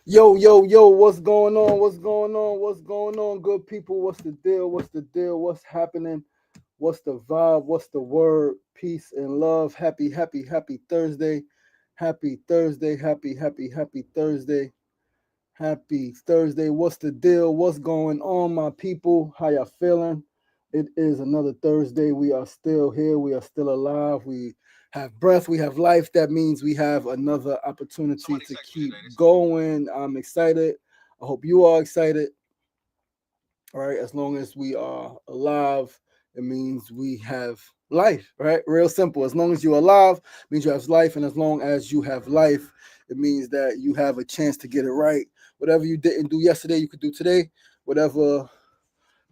Yo, yo, yo, what's going on? What's going on? What's going on, good people? What's the deal? What's the deal? What's happening? What's the vibe? What's the word? Peace and love. Happy Thursday. Happy Thursday. Happy Thursday. Happy Thursday. What's the deal? What's going on, my people? How y'all feeling? It is another Thursday. We are still here. We are still alive. We have breath. We have life. That means we have another opportunity to keep going. I'm excited. I hope you are excited. All right. As long as we are alive, it means we have life, right? Real simple. As long as you're alive, it means you have life. And as long as you have life, it means that you have a chance to get it right. Whatever you didn't do yesterday, you could do today. Whatever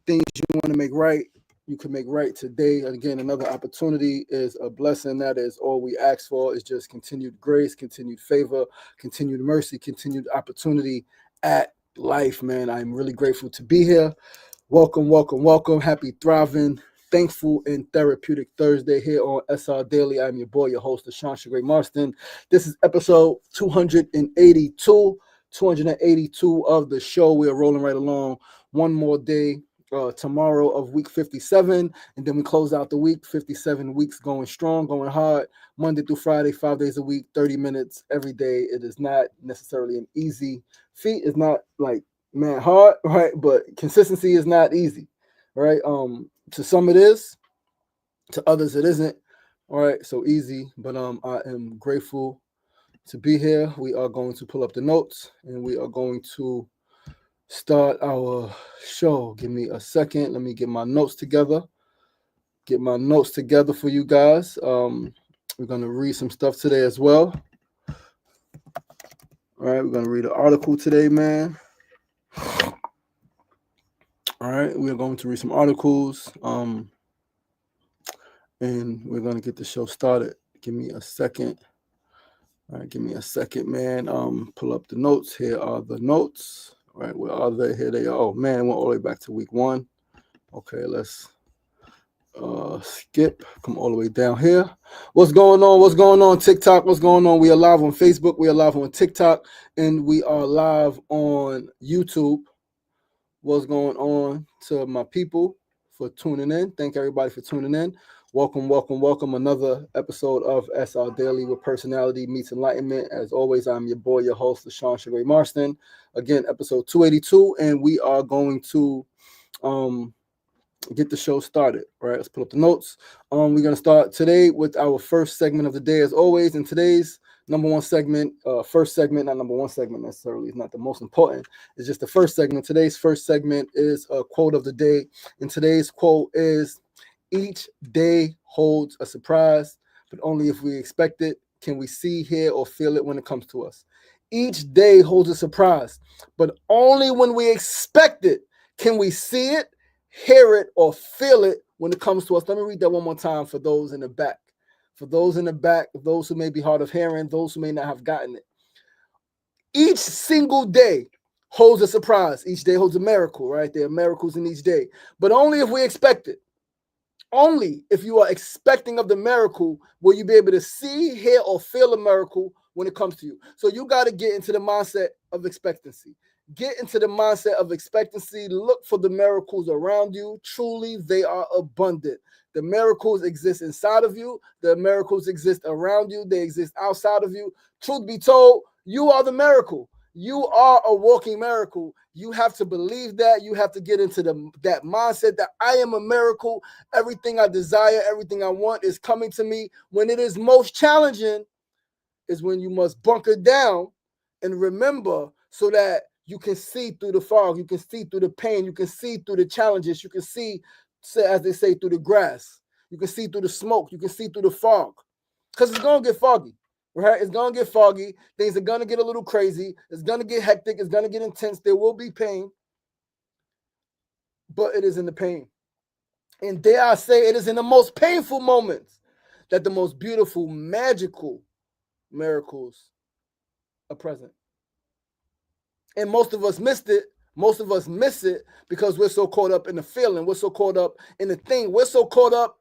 things you want to make right, you can make right today. And again, another opportunity is a blessing. That is all we ask for, is just continued grace, continued favor, continued mercy, continued opportunity at life, man. I'm really grateful to be here. Welcome, welcome, welcome. Happy, thriving, thankful, and therapeutic Thursday here on SR Daily. I'm your boy, your host, Deshaun Shagray Marston. This is episode 282. 282 of the show. We are rolling right along. One more day tomorrow of week 57, and then we close out the week. 57 weeks going strong, going hard, Monday through Friday, 5 days a week, 30 minutes every day. It is not necessarily an easy feat. It's not like man hard, right? But consistency is not easy, right? To some it is, to others it isn't. All right, so easy, but I am grateful to be here. We are going to pull up the notes and we are going to start our show. Give me a second. Let me get my notes together. Get my notes together for you guys. We're going to read some stuff today as well. All right, we're going to read an article today, man. All right, we're going to read some articles. And we're going to get the show started. Give me a second. All right, give me a second, man. Pull up the notes. Here are the notes. All right, where are they? Here they are. Oh man, went all the way back to week 1. Okay, let's skip. Come all the way down here. What's going on? What's going on? TikTok. What's going on? We are live on Facebook. We are live on TikTok, and we are live on YouTube. What's going on to my people for tuning in? Thank everybody for tuning in. Welcome, welcome, welcome. Another episode of SR Daily, where personality meets enlightenment. As always, I'm your boy, your host, LaShawn Shagray Marston. Again, episode 282, and we are going to get the show started. All right, let's pull up the notes. We're going to start today with our first segment of the day, as always. In today's number one segment, first segment, not number one segment necessarily, is not the most important. It's just the first segment. Today's first segment is a quote of the day. And today's quote is, each day holds a surprise, but only if we expect it can we see, hear, or feel it when it comes to us. Each day holds a surprise, but only when we expect it can we see it, hear it, or feel it when it comes to us. Let me read that one more time for those in the back. For those in the back, those who may be hard of hearing, those who may not have gotten it. Each single day holds a surprise. Each day holds a miracle, right? There are miracles in each day, but only if we expect it. Only if you are expecting of the miracle will you be able to see, hear, or feel a miracle when it comes to you. So you got to get into the mindset of expectancy. Get into the mindset of expectancy. Look for the miracles around you. Truly, they are abundant. The miracles exist inside of you. The miracles exist around you. They exist outside of you. Truth be told, you are the miracle. You are a walking miracle. You have to believe that. You have to get into that mindset that I am a miracle. Everything I desire, everything I want is coming to me. When it is most challenging is when you must bunker down and remember, so that you can see through the fog. You can see through the pain. You can see through the challenges. You can see, as they say, through the grass. You can see through the smoke. You can see through the fog. Because it's going to get foggy. Right? It's going to get foggy. Things are going to get a little crazy. It's going to get hectic. It's going to get intense. There will be pain. But it is in the pain. And dare I say, it is in the most painful moments that the most beautiful, magical miracles are present. And most of us missed it. Most of us miss it because we're so caught up in the feeling. We're so caught up in the thing. We're so caught up,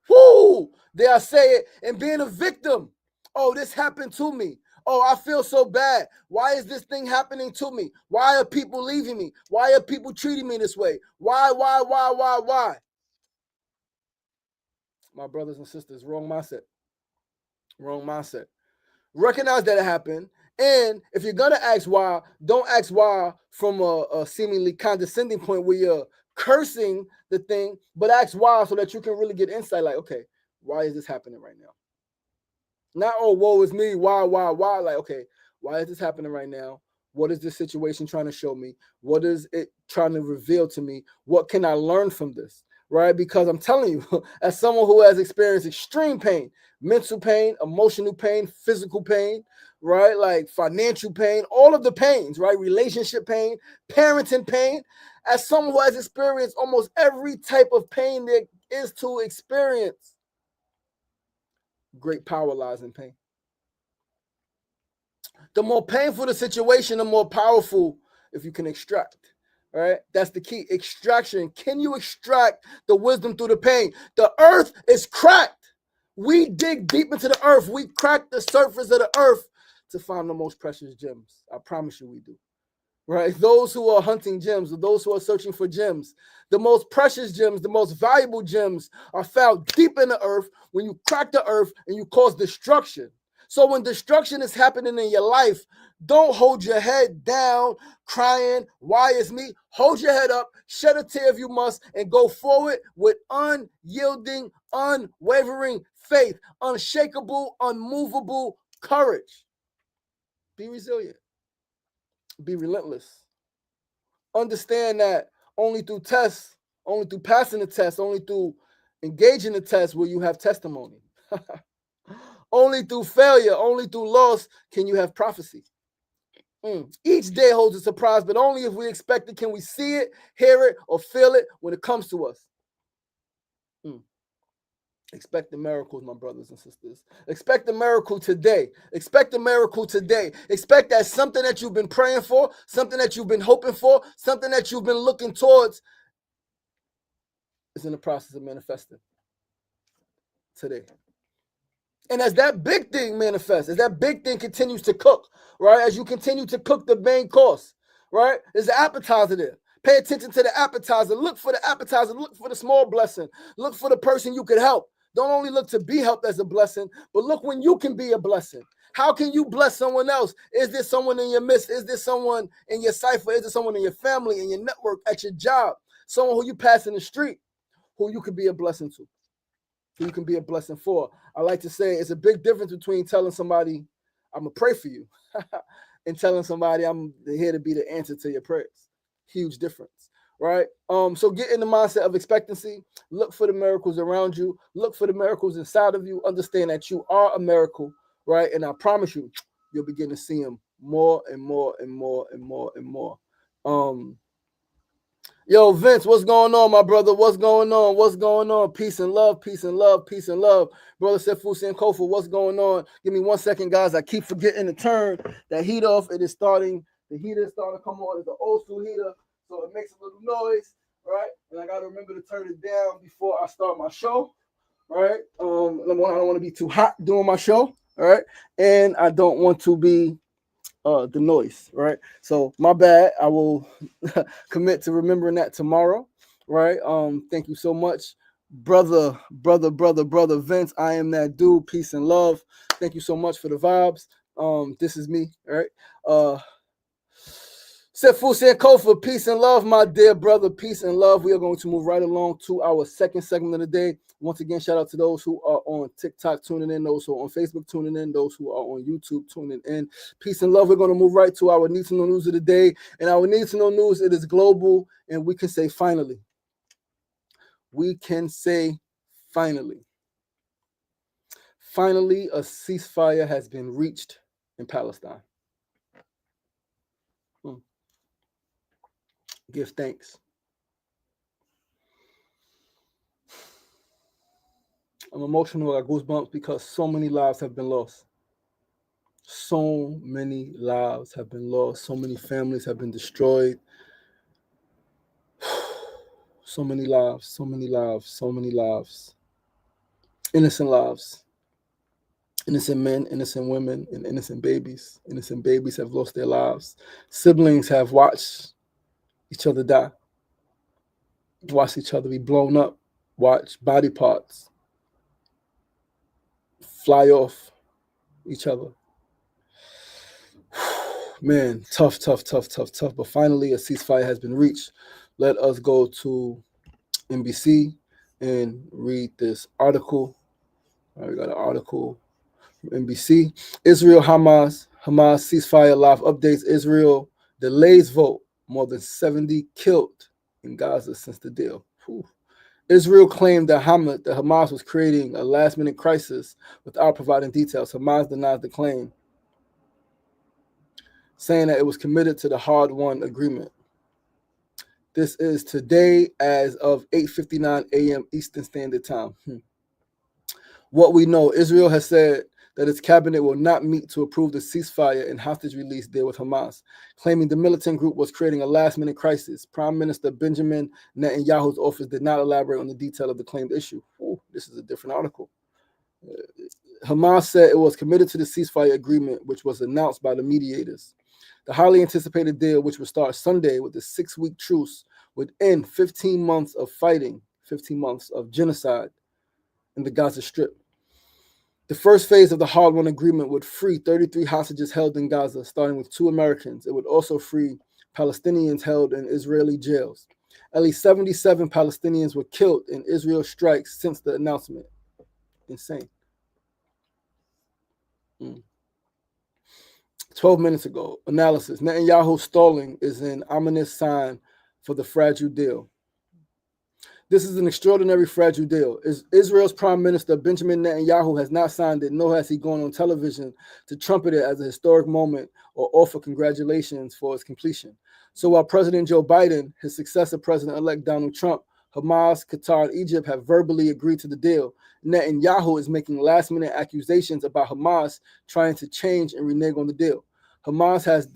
dare I say it, in being a victim. Oh, this happened to me. Oh, I feel so bad. Why is this thing happening to me? Why are people leaving me? Why are people treating me this way? Why? My brothers and sisters, wrong mindset. Wrong mindset. Recognize that it happened. And if you're going to ask why, don't ask why from a seemingly condescending point where you're cursing the thing, but ask why so that you can really get insight. Like, okay, why is this happening right now? Not, oh, woe is me. Why? Like, okay, why is this happening right now? What is this situation trying to show me? What is it trying to reveal to me? What can I learn from this? Right? Because I'm telling you, as someone who has experienced extreme pain, mental pain, emotional pain, physical pain, right? Like financial pain, all of the pains, right? Relationship pain, parenting pain. As someone who has experienced almost every type of pain there is to experience, great power lies in pain. The more painful the situation, the more powerful if you can extract. All right, that's the key. Extraction. Can you extract the wisdom through the pain? The earth is cracked. We dig deep into the earth. We crack the surface of the earth to find the most precious gems. I promise you we do. Right? Those who are hunting gems, or those who are searching for gems, the most precious gems, the most valuable gems are found deep in the earth when you crack the earth and you cause destruction. So when destruction is happening in your life, don't hold your head down crying, why is me? Hold your head up, shed a tear if you must, and go forward with unyielding, unwavering faith, unshakable, unmovable courage. Be resilient. Be relentless. Understand that only through tests, only through passing the test, only through engaging the test will you have testimony. Only through failure, only through loss can you have prophecy. Each day holds a surprise, but only if we expect it can we see it, hear it, or feel it when it comes to us. Expect the miracles, my brothers and sisters. Expect the miracle today. Expect the miracle today. Expect that something that you've been praying for, something that you've been hoping for, something that you've been looking towards is in the process of manifesting today. And as that big thing manifests, as that big thing continues to cook, right? As you continue to cook the main course, right? There's an appetizer there. Pay attention to the appetizer. Look for the appetizer. Look for the small blessing. Look for the person you could help. Don't only look to be helped as a blessing, but look when you can be a blessing. How can you bless someone else? Is there someone in your midst? Is there someone in your cipher? Is there someone in your family, in your network, at your job? Someone who you pass in the street, who you could be a blessing to, who you can be a blessing for. I like to say it's a big difference between telling somebody, I'm going to pray for you, and telling somebody I'm here to be the answer to your prayers. Huge difference, right? So get in the mindset of expectancy. Look for the miracles around you. Look for the miracles inside of you. Understand that you are a miracle, right? And I promise you, you'll begin to see them more and more and more and more and more. Yo, Vince, what's going on, my brother? What's going on? What's going on? Peace and love, peace and love, peace and love. Brother Sefusi and Kofa, what's going on? Give me 1 second, guys. I keep forgetting to turn that heat off. It is starting. The heater is starting to come on. It's an old school heater, so it makes a little noise, right? And I got to remember to turn it down before I start my show, right? I don't want to be too hot doing my show, all right? And I don't want to be the noise, right? So my bad. I will commit to remembering that tomorrow, right? Thank you so much, brother Vince. I am that dude. Peace and love. Thank you so much for the vibes. This is me, right? Sefu Sankofa, peace and love, my dear brother. Peace and love. We are going to move right along to our second segment of the day. Once again, shout out to those who are on TikTok tuning in, those who are on Facebook tuning in, those who are on YouTube tuning in. Peace and love. We're going to move right to our need to know news of the day. And our need to know news, it is global, and we can say finally. We can say finally. Finally, a ceasefire has been reached in Palestine. Give thanks. I'm emotional. I got goosebumps because so many lives have been lost. So many lives have been lost. So many families have been destroyed. So many lives, so many lives, so many lives. Innocent lives. Innocent men, innocent women, and innocent babies. Innocent babies have lost their lives. Siblings have watched each other die, watched each other be blown up, watched body parts fly off each other. Man, tough. But finally, a ceasefire has been reached. Let us go to NBC and read this article. All right, we got an article from NBC. Israel Hamas ceasefire live updates. Israel delays vote. More than 70 killed in Gaza since the deal. Whew. Israel claimed that Hamas was creating a last-minute crisis without providing details. Hamas denies the claim, saying that it was committed to the hard-won agreement. This is today as of 8:59 a.m. Eastern Standard Time. What we know, Israel has said that its cabinet will not meet to approve the ceasefire and hostage release deal with Hamas, claiming the militant group was creating a last-minute crisis. Prime Minister Benjamin Netanyahu's office did not elaborate on the detail of the claimed issue. Ooh, this is a different article. Hamas said it was committed to the ceasefire agreement, which was announced by the mediators. The highly anticipated deal, which would start Sunday with a 6-week truce, would end 15 months of fighting, 15 months of genocide in the Gaza Strip. The first phase of the hard-won agreement would free 33 hostages held in Gaza, starting with 2 Americans. It would also free Palestinians held in Israeli jails. At least 77 Palestinians were killed in Israel strikes since the announcement. Insane. 12 minutes ago, analysis. Netanyahu's stalling is an ominous sign for the fragile deal. This is an extraordinary fragile deal. Israel's Prime Minister Benjamin Netanyahu has not signed it, nor has he gone on television to trumpet it as a historic moment or offer congratulations for its completion. So while President Joe Biden, his successor President-elect Donald Trump, Hamas, Qatar, and Egypt have verbally agreed to the deal, Netanyahu is making last-minute accusations about Hamas trying to change and renege on the deal. Hamas has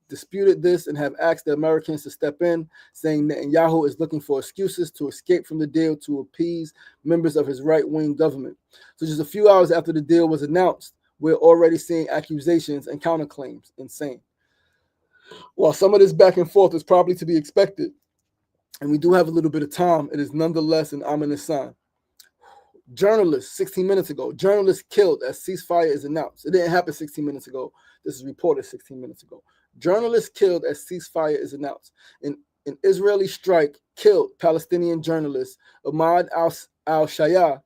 disputed this and have asked the Americans to step in, saying Netanyahu is looking for excuses to escape from the deal to appease members of his right-wing government. So just a few hours after the deal was announced, we're already seeing accusations and counterclaims. Insane. While some of this back and forth is probably to be expected, and we do have a little bit of time, it is nonetheless an ominous sign. Journalists, 16 minutes ago, journalists killed as ceasefire is announced. It didn't happen 16 minutes ago. This is reported 16 minutes ago. Journalists killed as ceasefire is announced. An Israeli strike killed Palestinian journalist Ahmad al-Shaya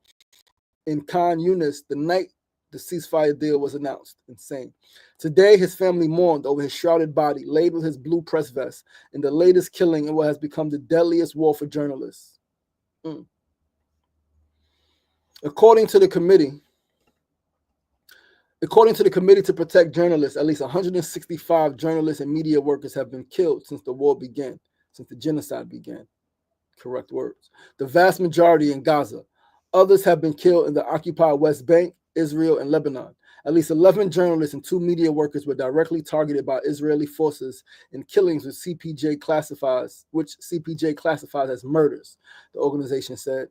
in Khan Yunis the night the ceasefire deal was announced. Insane. Today, his family mourned over his shrouded body, laid with his blue press vest, in the latest killing in what has become the deadliest war for journalists. According to the Committee to Protect Journalists, at least 165 journalists and media workers have been killed since the war began, since the genocide began. Correct words. The vast majority in Gaza. Others have been killed in the occupied West Bank, Israel, and Lebanon. At least 11 journalists and 2 media workers were directly targeted by Israeli forces in killings which CPJ classifies as murders, the organization said.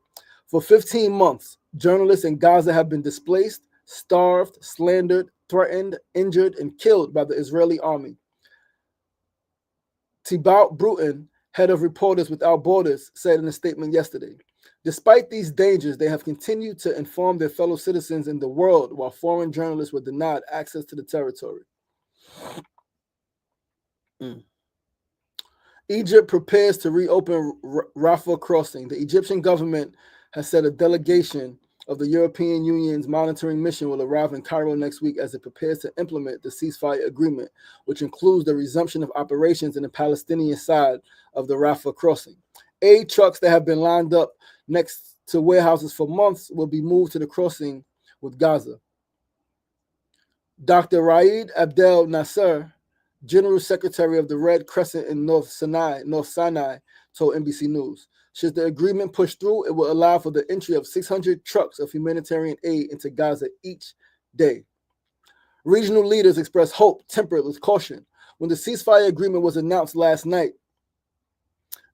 For 15 months, journalists in Gaza have been displaced, starved, slandered, threatened, injured, and killed by the Israeli army. Thibaut Bruton, head of Reporters Without Borders, said in a statement yesterday, despite these dangers, they have continued to inform their fellow citizens in the world while foreign journalists were denied access to the territory. Egypt prepares to reopen Rafah crossing. The Egyptian government has said a delegation of the European Union's monitoring mission will arrive in Cairo next week as it prepares to implement the ceasefire agreement, which includes the resumption of operations in the Palestinian side of the Rafah crossing. Aid trucks that have been lined up next to warehouses for months will be moved to the crossing with Gaza. Dr. Raed Abdel Nasser, General Secretary of the Red Crescent in North Sinai, told NBC News. Should the agreement push through, it will allow for the entry of 600 trucks of humanitarian aid into Gaza each day. Regional leaders expressed hope tempered with caution. When the ceasefire agreement was announced last night,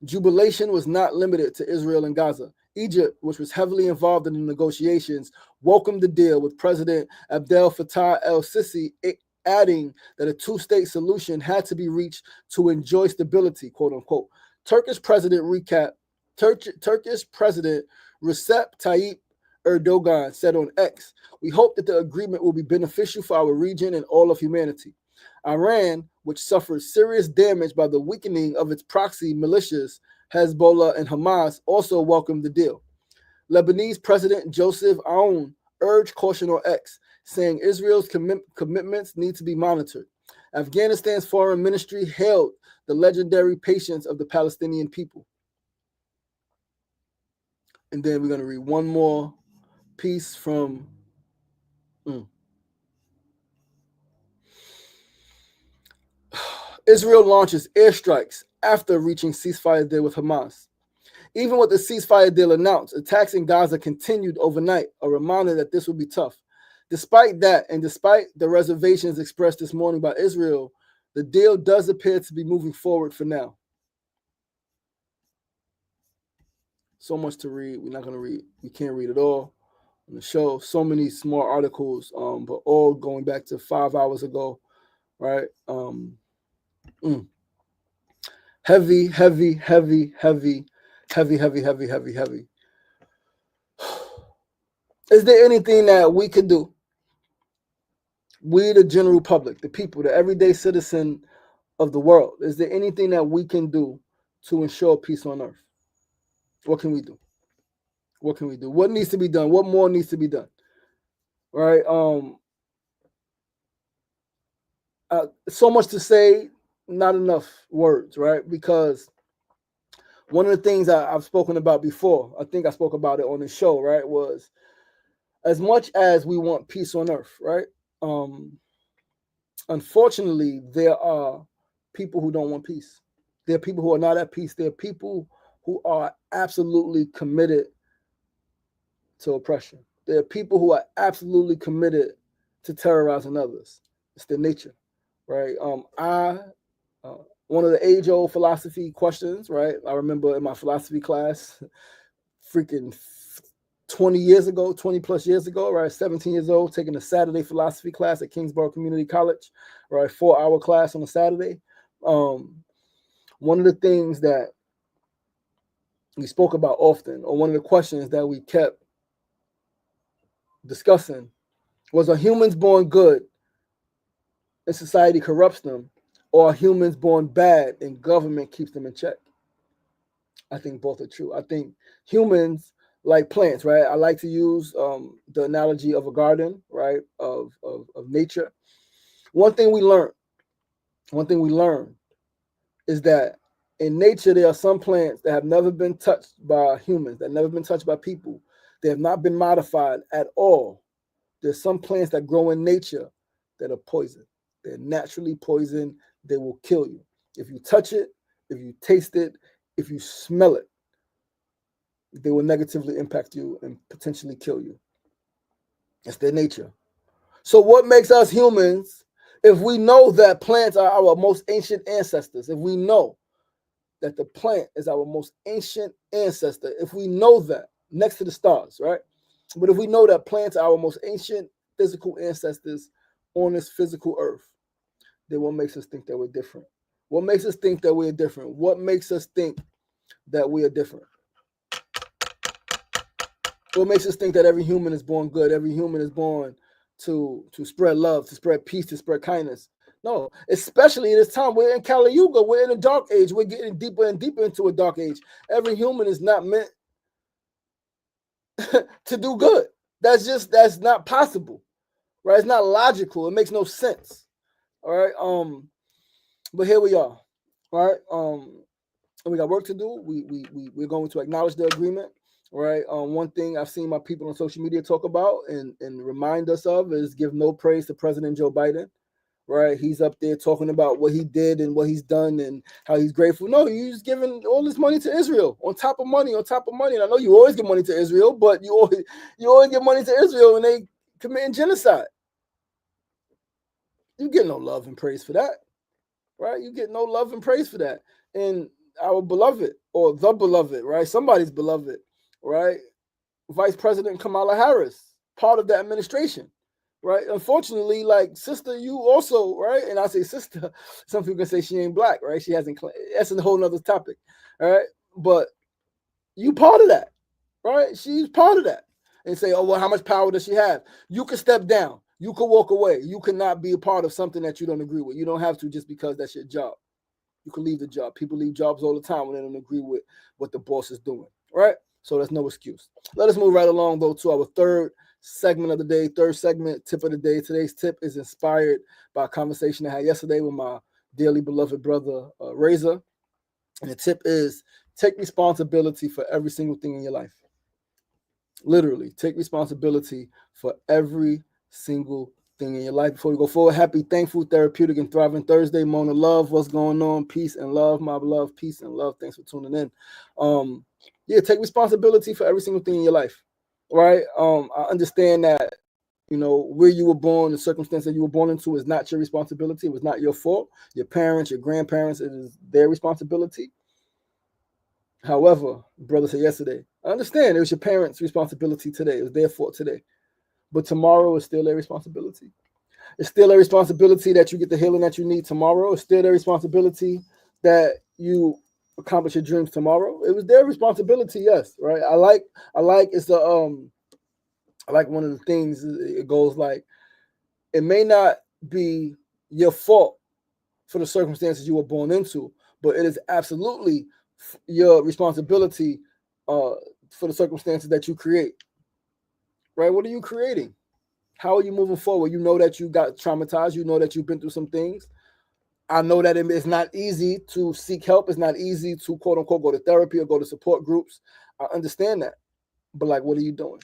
jubilation was not limited to Israel and Gaza. Egypt, which was heavily involved in the negotiations, welcomed the deal, with President Abdel Fattah el-Sisi adding that a two-state solution had to be reached to enjoy stability, quote unquote. Turkish President Recep Tayyip Erdogan said on X, "We hope that the agreement will be beneficial for our region and all of humanity." Iran, which suffered serious damage by the weakening of its proxy militias, Hezbollah and Hamas, also welcomed the deal. Lebanese President Joseph Aoun urged caution on X, saying Israel's commitments need to be monitored. Afghanistan's foreign ministry hailed the legendary patience of the Palestinian people. And then we're going to read one more piece from Israel launches airstrikes after reaching ceasefire deal with Hamas. Even with the ceasefire deal announced, attacks in Gaza continued overnight, a reminder that this will be tough. Despite that, and despite the reservations expressed this morning by Israel, the deal does appear to be moving forward for now. So much to read. We're not going to read. We can't read it all on the show. So many small articles, but all going back to 5 hours ago, right? Heavy, heavy, heavy, heavy, heavy, heavy, heavy, heavy, heavy. Is there anything that we could do? We, the general public, the people, the everyday citizen of the world, is there anything that we can do to ensure peace on earth? What can we do? What can we do? What needs to be done? What more needs to be done? Right? So much to say, not enough words, right? Because one of the things I've spoken about before, I think I spoke about it on the show, right, was as much as we want peace on earth, right? Unfortunately, there are people who don't want peace. There are people who are not at peace. There are people who are absolutely committed to oppression. There are people who are absolutely committed to terrorizing others. It's their nature, right? One of the age-old philosophy questions, right? I remember in my philosophy class, freaking 20 plus years ago, right? 17 years old, taking a Saturday philosophy class at Kingsborough Community College, right? 4-hour class on a Saturday. One of the things that we spoke about often, or one of the questions that we kept discussing, was, are humans born good and society corrupts them, or are humans born bad and government keeps them in check? I think both are true. I think humans, like plants, right? I like to use the analogy of a garden, right? Of nature. One thing we learned is that in nature, there are some plants that have never been touched by humans, that have never been touched by people. They have not been modified at all. There's some plants that grow in nature that are poison. They're naturally poison. They will kill you. If you touch it, if you taste it, if you smell it, they will negatively impact you and potentially kill you. It's their nature. So what makes us humans, if we know that plants are our most ancient ancestors, if we know that the plant is our most ancient ancestor, if we know that, next to the stars, right? But if we know that plants are our most ancient physical ancestors on this physical earth, then what makes us think that we're different? What makes us think that we're different? What makes us think that we are different? What makes us think that every human is born good? Every human is born to spread love, to spread peace, to spread kindness? No, especially in this time. We're in Kali Yuga. We're in a dark age. We're getting deeper and deeper into a dark age. Every human is not meant to do good. That's not possible, right? It's not logical. It makes no sense. All right. But here we are. All right. We got work to do. We're going to acknowledge the agreement. Right. One thing I've seen my people on social media talk about and remind us of is give no praise to President Joe Biden. Right. He's up there talking about what he did and what he's done and how he's grateful. No, he's giving all this money to Israel on top of money, on top of money. And I know you always give money to Israel, but you always give money to Israel when they committing genocide. You get no love and praise for that. Right. You get no love and praise for that. And our beloved, or the beloved, right? Somebody's beloved, right? Vice President Kamala Harris, part of the administration, right? Unfortunately, like, sister, you also, right? And I say sister, some people can say she ain't black, right? She hasn't, that's a whole nother topic, all right? But you part of that, right? She's part of that. And say, oh, well, how much power does she have? You can step down. You can walk away. You cannot be a part of something that you don't agree with. You don't have to just because that's your job. You can leave the job. People leave jobs all the time when they don't agree with what the boss is doing, right? So there's no excuse. Let us move right along, though, to our third segment of the day, third segment, tip of the day. Today's tip is inspired by a conversation I had yesterday with my dearly beloved brother, Razor. And the tip is take responsibility for every single thing in your life. Literally, take responsibility for every single thing in your life. Before we go forward, happy, thankful, therapeutic, and thriving Thursday. Mona Love, what's going on? Peace and love, my love, peace and love. Thanks for tuning in. Yeah, take responsibility for every single thing in your life, right? I understand that, you know, where you were born, the circumstance that you were born into is not your responsibility. It was not your fault. Your parents, your grandparents, it is their responsibility. However, brother said yesterday, I understand it was your parents' responsibility today. It was their fault today. But tomorrow is still their responsibility. It's still a responsibility that you get the healing that you need tomorrow. It's still their responsibility that you accomplish your dreams tomorrow. It was their responsibility, yes, right? I like it's the I like one of the things, it goes like, it may not be your fault for the circumstances you were born into, but it is absolutely your responsibility for the circumstances that you create, right? What are you creating? How are you moving forward? You know that you got traumatized. You know that you've been through some things. I know that it's not easy to seek help. It's not easy to, quote unquote, go to therapy or go to support groups. I understand that. But, like, what are you doing?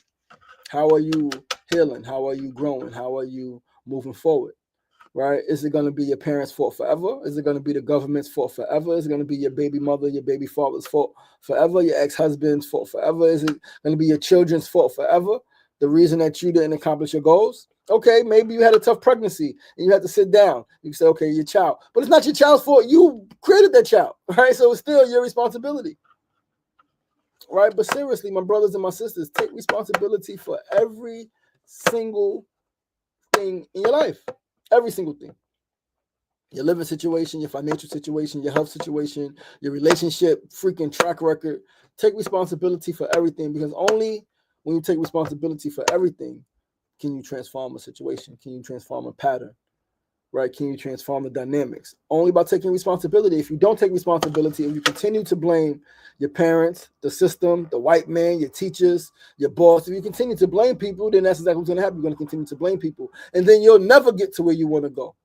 How are you healing? How are you growing? How are you moving forward? Right? Is it going to be your parents' fault forever? Is it going to be the government's fault forever? Is it going to be your baby mother, your baby father's fault forever? Your ex-husband's fault forever? Is it going to be your children's fault forever? The reason that you didn't accomplish your goals? Okay, maybe you had a tough pregnancy and you had to sit down. You say, okay, your child. But it's not your child's fault. You created that child, right? So it's still your responsibility, right? But seriously, my brothers and my sisters, take responsibility for every single thing in your life. Every single thing. Your living situation, your financial situation, your health situation, your relationship, freaking track record. Take responsibility for everything, because only when you take responsibility for everything can you transform a situation, can you transform a pattern, right? Can you transform the dynamics? Only by taking responsibility. If you don't take responsibility and you continue to blame your parents, the system, the white man, your teachers, your boss, if you continue to blame people, then that's exactly what's going to happen. You're going to continue to blame people. And then you'll never get to where you want to go.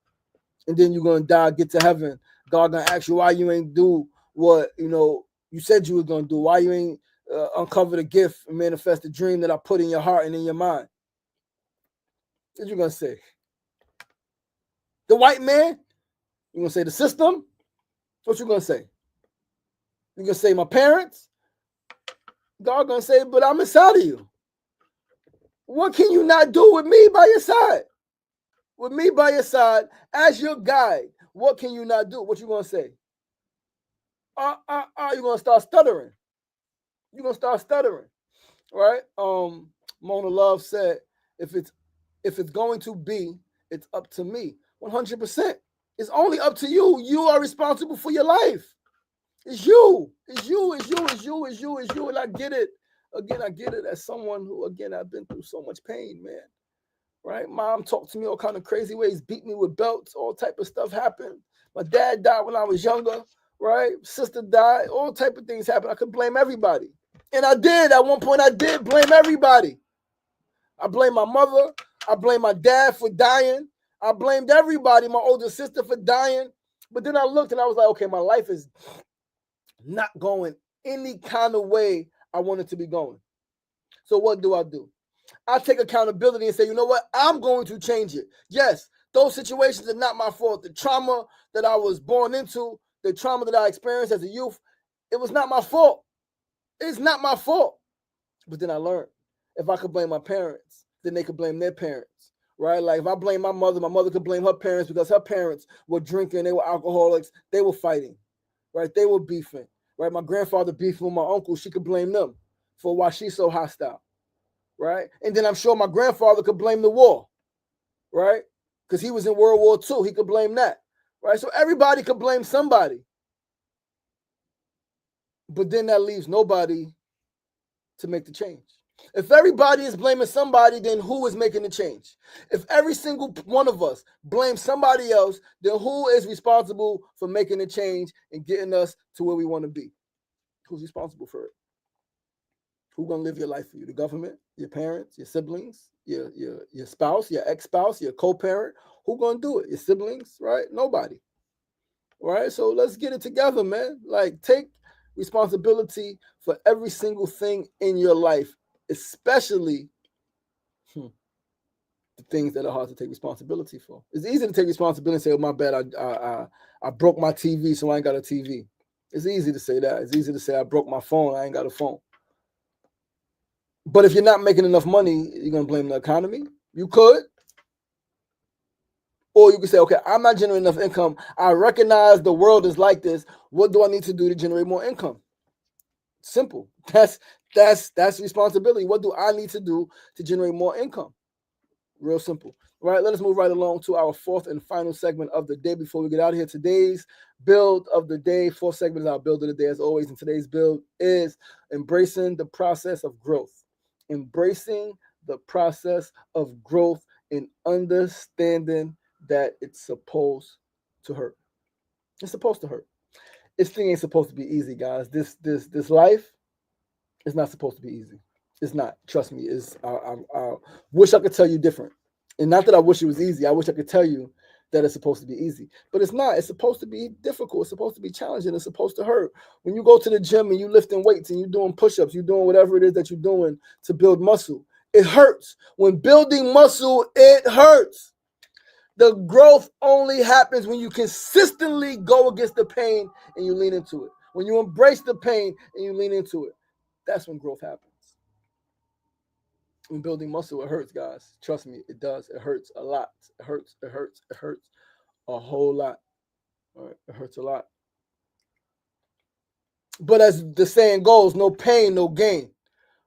And then you're going to die, get to heaven. God going to ask you why you ain't do what, you said you were going to do. Why you ain't uncover the gift and manifest the dream that I put in your heart and in your mind. What you going to say? The white man? You going to say the system? What you going to say? You going to say my parents? God going to say, but I'm inside of you. What can you not do with me by your side? With me by your side as your guide, what can you not do? What you going to say? You're going to start stuttering. You're going to start stuttering, right? Mona Love said, if it's going to be, it's up to me. 100%. It's only up to you. You are responsible for your life. It's you. It's you. It's you. It's you. It's you. It's you. And I get it. Again, I get it as someone who, again, I've been through so much pain, man. Right? Mom talked to me all kind of crazy ways, beat me with belts, all type of stuff happened. My dad died when I was younger, right? Sister died, all type of things happened. I could blame everybody. And I did. At one point, I did blame everybody. I blamed my mother. I blamed my dad for dying. I blamed everybody, my older sister for dying. But then I looked and I was like, okay, my life is not going any kind of way I want it to be going. So what do? I take accountability and say, you know what? I'm going to change it. Yes, those situations are not my fault. The trauma that I was born into, the trauma that I experienced as a youth, it was not my fault. It's not my fault. But then I learned, if I could blame my parents, then they could blame their parents, right? Like if I blame my mother could blame her parents because her parents were drinking, they were alcoholics, they were fighting, right? They were beefing, right? My grandfather beefing with my uncle, she could blame them. for why she's so hostile, right? And then I'm sure my grandfather could blame the war, right? Because he was in World War II. He could blame that, right? So everybody could blame somebody. But then that leaves nobody to make the change. If everybody is blaming somebody, then who is making the change? If every single one of us blames somebody else, then who is responsible for making the change and getting us to where we want to be? Who's responsible for it? Who's going to live your life for you? The government, your parents, your siblings, your spouse, your ex-spouse, your co-parent? Who's going to do it? Your siblings, right? Nobody. Right? So let's get it together, man. Like, take responsibility for every single thing in your life, especially the things that are hard to take responsibility for. It's easy to take responsibility and say, oh, my bad, I broke my TV, so I ain't got a TV. It's easy to say that. It's easy to say I broke my phone, I ain't got a phone. But if you're not making enough money, you're going to blame the economy? You could. Or you could say, okay, I'm not generating enough income. I recognize the world is like this. What do I need to do to generate more income? Simple. That's responsibility. What do I need to do to generate more income? Real simple. All right, let us move right along to our fourth and final segment of the day before we get out of here. Today's build of the day, fourth segment is our build of the day as always. And today's build is embracing the process of growth. Embracing the process of growth and understanding that it's supposed to hurt. It's supposed to hurt. This thing ain't supposed to be easy, guys. This life is not supposed to be easy. It's not. Trust me. I wish I could tell you different. And not that I wish it was easy. I wish I could tell you that it's supposed to be easy. But it's not. It's supposed to be difficult. It's supposed to be challenging. It's supposed to hurt. When you go to the gym and you lifting weights and you're doing push-ups, you're doing whatever it is that you're doing to build muscle, it hurts. When building muscle, it hurts. The growth only happens when you consistently go against the pain and you lean into it. When you embrace the pain and you lean into it, that's when growth happens. When building muscle, it hurts, guys. Trust me, it does. It hurts a lot. It hurts a whole lot. All right, it hurts a lot. But as the saying goes, no pain, no gain.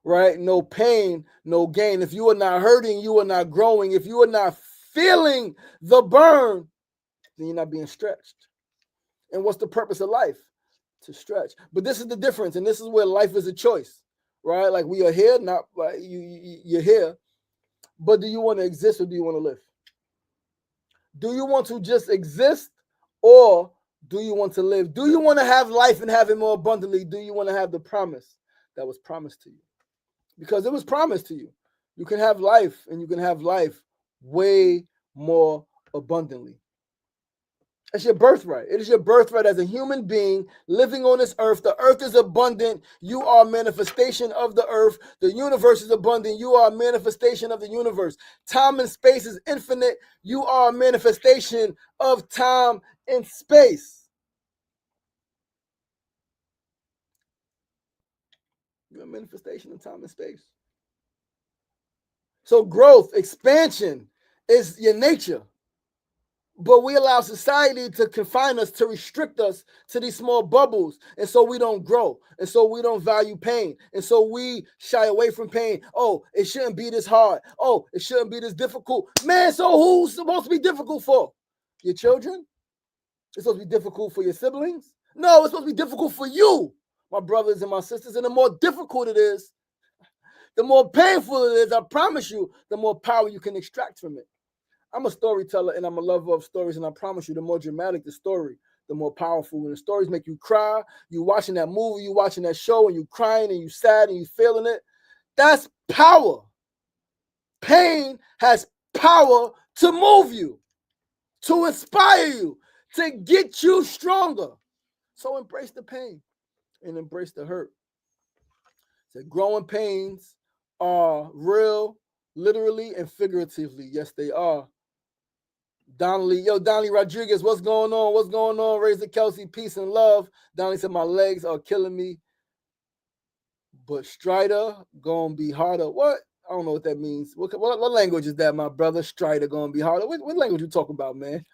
Right? No pain, no gain. If you are not hurting, you are not growing. If you are not feeling the burn, then you're not being stretched. And what's the purpose of life? To stretch. But this is the difference, and this is where life is a choice, right? Like, we are here, not like you're here, but do you want to exist or do you want to live? Do you want to just exist or do you want to live? Do you want to have life and have it more abundantly? Do you want to have the promise that was promised to you? Because it was promised to you. You can have life, and you can have life way more abundantly. It's your birthright. It is your birthright as a human being living on this earth. The earth is abundant. You are a manifestation of the earth. The universe is abundant. You are a manifestation of the universe. Time and space is infinite. You are a manifestation of time and space. You're a manifestation of time and space. So growth, expansion is your nature. But we allow society to confine us, to restrict us to these small bubbles. And so we don't grow. And so we don't value pain. And so we shy away from pain. Oh, it shouldn't be this hard. Oh, it shouldn't be this difficult. Man, so who's supposed to be difficult for? Your children? It's supposed to be difficult for your siblings? No, it's supposed to be difficult for you, my brothers and my sisters. And the more difficult it is, the more painful it is, I promise you, the more power you can extract from it. I'm a storyteller and I'm a lover of stories, and I promise you, the more dramatic the story, the more powerful. When the stories make you cry, you watching that movie, you watching that show, and you crying and you sad and you feeling it, that's power. Pain has power to move you, to inspire you, to get you stronger. So embrace the pain and embrace the hurt. So growing pains are real, literally and figuratively. Yes, they are. Donnelly Rodriguez, what's going on? What's going on? Razor Kelsey, peace and love. Donnelly said, my legs are killing me. But Strider gonna be harder. What? I don't know what that means. What language is that, my brother? Strider gonna be harder. What language you talking about, man?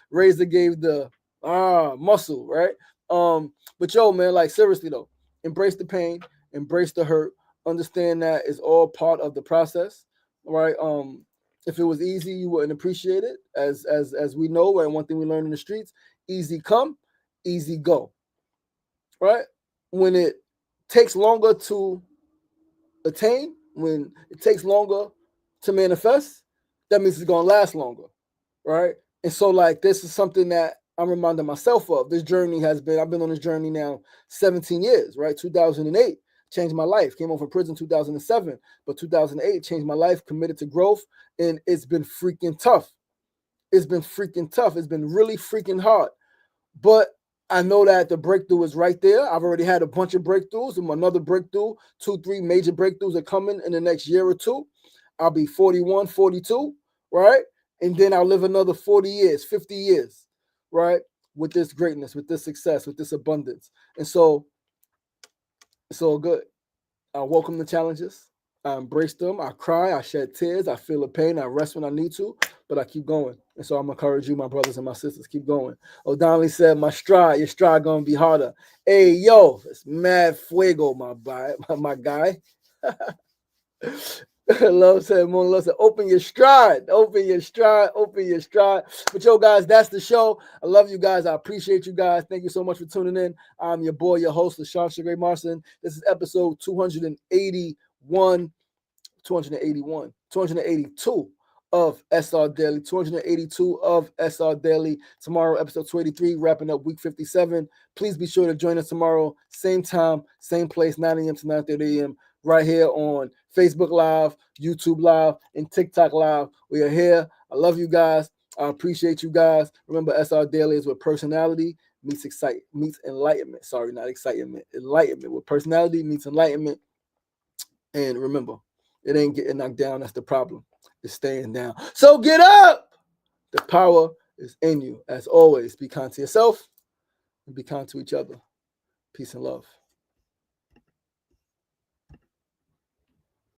Razor gave the muscle, right? But yo, man, like seriously though, embrace the pain, embrace the hurt. Understand that it's all part of the process, right? If it was easy, you wouldn't appreciate it. As we know, and one thing we learn in the streets: easy come, easy go, right? When it takes longer to attain, when it takes longer to manifest, that means it's gonna last longer, right? And so, like, this is something that I'm reminding myself of. This journey has been, I've been on this journey now 17 years, right? 2008 changed my life. Came home from prison 2007, but 2008 changed my life, committed to growth, and it's been freaking tough. It's been freaking tough. It's been really freaking hard. But I know that the breakthrough is right there. I've already had a bunch of breakthroughs, and another breakthrough, 2-3 major breakthroughs are coming in the next year or two. I'll be 41, 42, right? And then I'll live another 40 years, 50 years, right? With this greatness, with this success, with this abundance. And so it's all good. I welcome the challenges. I embrace them. I cry. I shed tears. I feel the pain. I rest when I need to, but I keep going. And so I'm encourage you, my brothers and my sisters, keep going. O'Donnell said, your stride gonna be harder. Hey, yo, it's mad fuego, my guy. Love said, Mona Love said, open your stride, open your stride, open your stride. But yo, guys, that's the show. I love you guys. I appreciate you guys. Thank you so much for tuning in. I'm your boy, your host, LaShawn Sugar Marson. This is episode 281, 282 of SRDaily, 282 of SRDaily. Tomorrow, episode 283, wrapping up week 57. Please be sure to join us tomorrow, same time, same place, 9 a.m. to 9:30 a.m. right here on Facebook Live, YouTube Live, and TikTok Live. We are here. I love you guys. I appreciate you guys. Remember, SRDaily is where personality meets enlightenment. Sorry, not excitement. Enlightenment. Where personality meets enlightenment. And remember, it ain't getting knocked down. That's the problem. It's staying down. So get up. The power is in you. As always, be kind to yourself and be kind to each other. Peace and love.